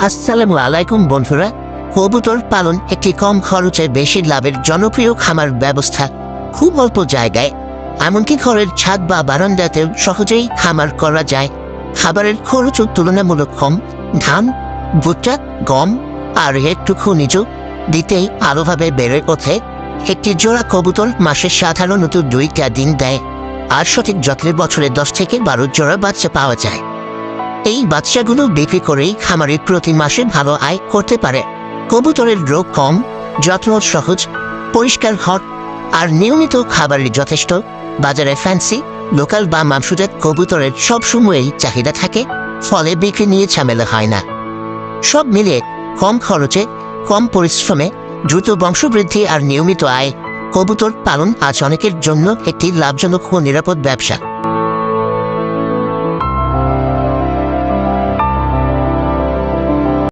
আসসালামু আলাইকুম বন্ধুরা। কবুতর পালন একটি কম খরচে বেশি লাভের জনপ্রিয় খামার ব্যবস্থা। খুব অল্প জায়গায়, এমনকি ঘরের ছাদ বা বারান্দাতেও সহজেই খামার করা যায়। খাবারের খরচও তুলনামূলক কম। ধান, ভুট্টা, গম আর একটু খনিজ দিতেই ভালোভাবে বেড়ে ওঠে। একটি জোড়া কবুতর মাসে সাধারণত 2টা ডিম দেয়, আর সঠিক যত্নে বছরে 10 থেকে 12 জোড়া বাচ্চা পাওয়া যায়। এই বাচ্চাগুলো বিক্রি করেই খামারি প্রতি মাসে ভালো আয় করতে পারে। কবুতরের রোগ কম, যত্ন সহজ, পরিষ্কার ঘর আর নিয়মিত খাবারের যথেষ্ট। বাজারে ফ্যান্সি, লোকাল বা মাংসজাত কবুতরের সবসময়ই চাহিদা থাকে, ফলে বিক্রি নিয়ে ঝামেলা হয় না। সব মিলিয়ে কম খরচে, কম পরিশ্রমে দ্রুত বংশবৃদ্ধি আর নিয়মিত আয়, কবুতর পালন আজ অনেকের জন্য একটি লাভজনক ও নিরাপদ ব্যবসা।